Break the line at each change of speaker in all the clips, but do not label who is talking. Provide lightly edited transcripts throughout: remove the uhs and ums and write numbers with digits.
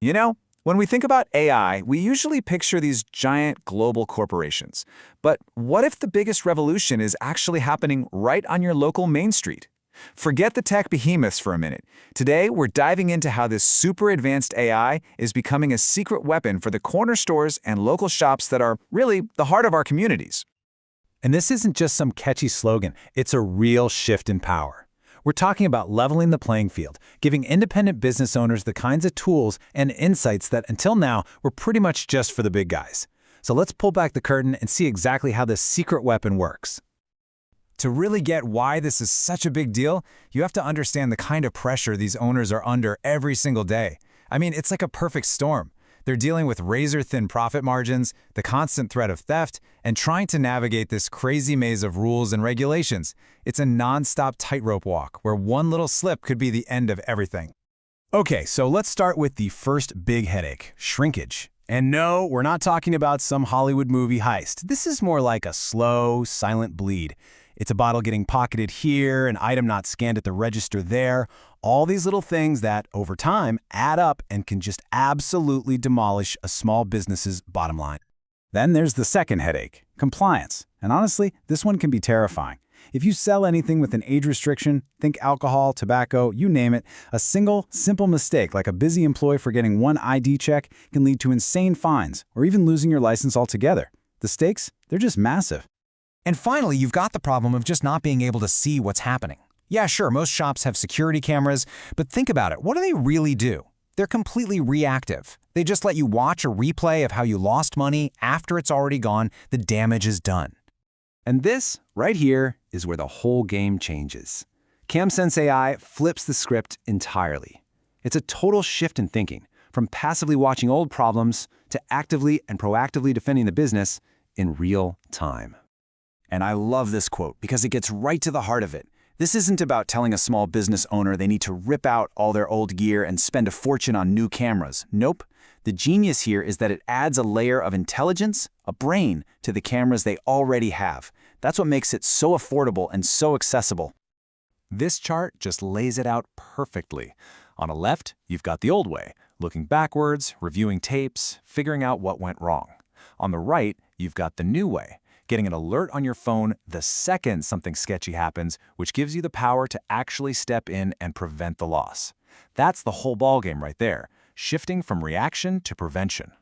You know, when we think about AI, we usually picture these giant global corporations. But what if the biggest revolution is actually happening right on your local main street? Forget the tech behemoths for a minute. Today, we're diving into how this super advanced AI is becoming a secret weapon for the corner stores and local shops that are really the heart of our communities.
And this isn't just some catchy slogan, it's a real shift in power. We're talking about leveling the playing field, giving independent business owners the kinds of tools and insights that until now were pretty much just for the big guys. So let's pull back the curtain and see exactly how this secret weapon works.
To really get why this is such a big deal, you have to understand the kind of pressure these owners are under every single day. I mean, it's like a perfect storm. They're dealing with razor-thin profit margins, the constant threat of theft, and trying to navigate this crazy maze of rules and regulations. It's a non-stop tightrope walk where one little slip could be the end of everything.
Okay, so let's start with the first big headache, shrinkage. And no, we're not talking about some Hollywood movie heist. This is more like a slow, silent bleed. It's a bottle getting pocketed here, an item not scanned at the register there, all these little things that, over time, add up and can just absolutely demolish a small business's bottom line. Then there's the second headache, compliance. And honestly, this one can be terrifying. If you sell anything with an age restriction, think alcohol, tobacco, you name it, a single, simple mistake like a busy employee forgetting one ID check can lead to insane fines or even losing your license altogether. The stakes, they're just massive.
And finally, you've got the problem of just not being able to see what's happening. Yeah, sure, most shops have security cameras, but think about it. What do they really do? They're completely reactive. They just let you watch a replay of how you lost money after it's already gone, the damage is done.
And this, right here, is where the whole game changes. Camsense AI flips the script entirely. It's a total shift in thinking, from passively watching old problems to actively and proactively defending the business in real time. And I love this quote because it gets right to the heart of it. This isn't about telling a small business owner they need to rip out all their old gear and spend a fortune on new cameras. Nope. The genius here is that it adds a layer of intelligence, a brain, to the cameras they already have. That's what makes it so affordable and so accessible. This chart just lays it out perfectly. On the left, you've got the old way, looking backwards, reviewing tapes, figuring out what went wrong. On the right, you've got the new way, getting an alert on your phone the second something sketchy happens, which gives you the power to actually step in and prevent the loss. That's the whole ballgame right there, shifting from reaction to prevention.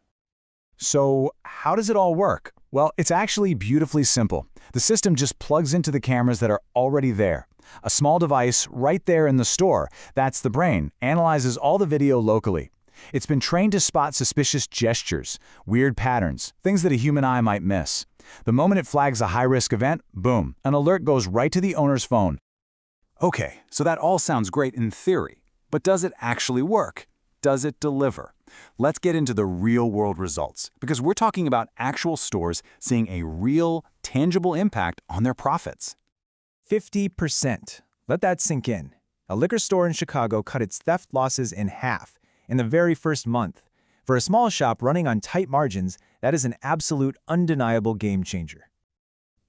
So how does it all work? Well, it's actually beautifully simple. The system just plugs into the cameras that are already there. A small device right there in the store, that's the brain, analyzes all the video locally. It's been trained to spot suspicious gestures, weird patterns, things that a human eye might miss. The moment it flags a high-risk event, boom, an alert goes right to the owner's phone. Okay, so that all sounds great in theory, but does it actually work? Does it deliver? Let's get into the real-world results, because we're talking about actual stores seeing a real, tangible impact on their profits.
50%. Let that sink in. A liquor store in Chicago cut its theft losses in half in the very first month. For a small shop running on tight margins, that is an absolute, undeniable game changer.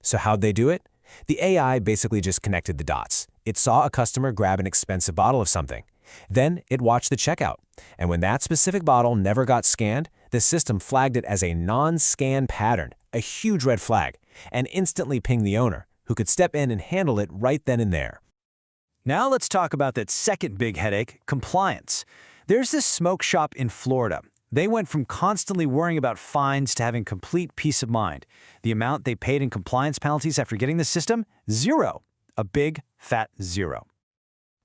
So how'd they do it? The AI basically just connected the dots. It saw a customer grab an expensive bottle of something. Then it watched the checkout. And when that specific bottle never got scanned, the system flagged it as a non-scan pattern, a huge red flag, and instantly pinged the owner, who could step in and handle it right then and there.
Now let's talk about that second big headache, compliance. There's this smoke shop in Florida. They went from constantly worrying about fines to having complete peace of mind. The amount they paid in compliance penalties after getting the system? Zero. A big, fat zero.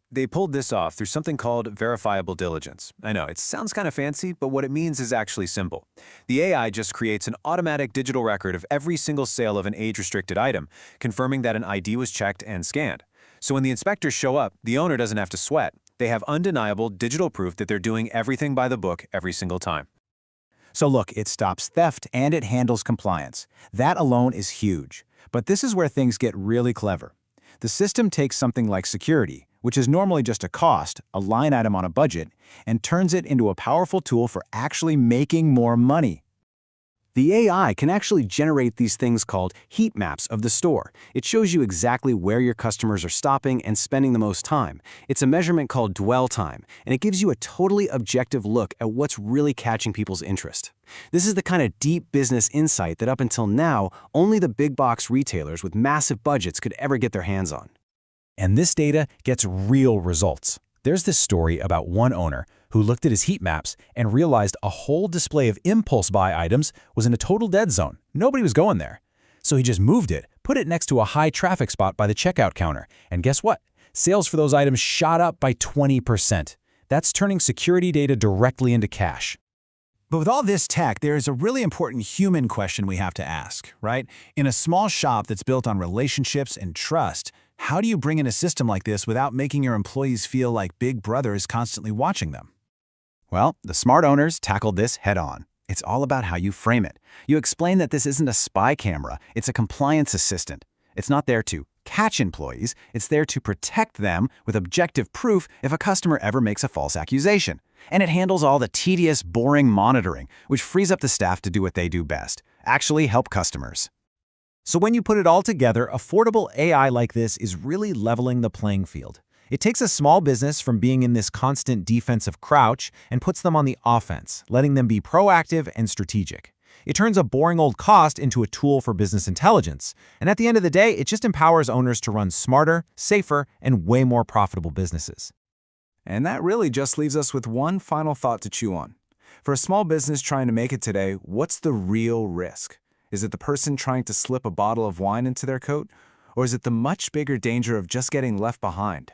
They pulled this off through something called verifiable diligence. I know, it sounds kind of fancy, but what it means is actually simple. The AI just creates an automatic digital record of every single sale of an age-restricted item, confirming that an ID was checked and scanned. So when the inspectors show up, the owner doesn't have to sweat. They have undeniable digital proof that they're doing everything by the book every single time.
So look, it stops theft and it handles compliance. That alone is huge. But this is where things get really clever. The system takes something like security, which is normally just a cost, a line item on a budget, and turns it into a powerful tool for actually making more money.
The AI can actually generate these things called heat maps of the store. It shows you exactly where your customers are stopping and spending the most time. It's a measurement called dwell time, and it gives you a totally objective look at what's really catching people's interest. This is the kind of deep business insight that up until now, only the big box retailers with massive budgets could ever get their hands on.
And this data gets real results. There's this story about one owner who looked at his heat maps and realized a whole display of impulse buy items was in a total dead zone. Nobody was going there. So he just moved it, put it next to a high traffic spot by the checkout counter, and guess what? Sales for those items shot up by 20%. That's turning security data directly into cash.
But with all this tech, there is a really important human question we have to ask, right? In a small shop that's built on relationships and trust, how do you bring in a system like this without making your employees feel like Big Brother is constantly watching them?
Well, the smart owners tackled this head-on. It's all about how you frame it. You explain that this isn't a spy camera, it's a compliance assistant. It's not there to catch employees, it's there to protect them with objective proof if a customer ever makes a false accusation. And it handles all the tedious, boring monitoring, which frees up the staff to do what they do best, actually help customers.
So when you put it all together, affordable AI like this is really leveling the playing field. It takes a small business from being in this constant defensive crouch and puts them on the offense, letting them be proactive and strategic. It turns a boring old cost into a tool for business intelligence. And at the end of the day, it just empowers owners to run smarter, safer, and way more profitable businesses.
And that really just leaves us with one final thought to chew on. For a small business trying to make it today, what's the real risk? Is it the person trying to slip a bottle of wine into their coat? Or is it the much bigger danger of just getting left behind?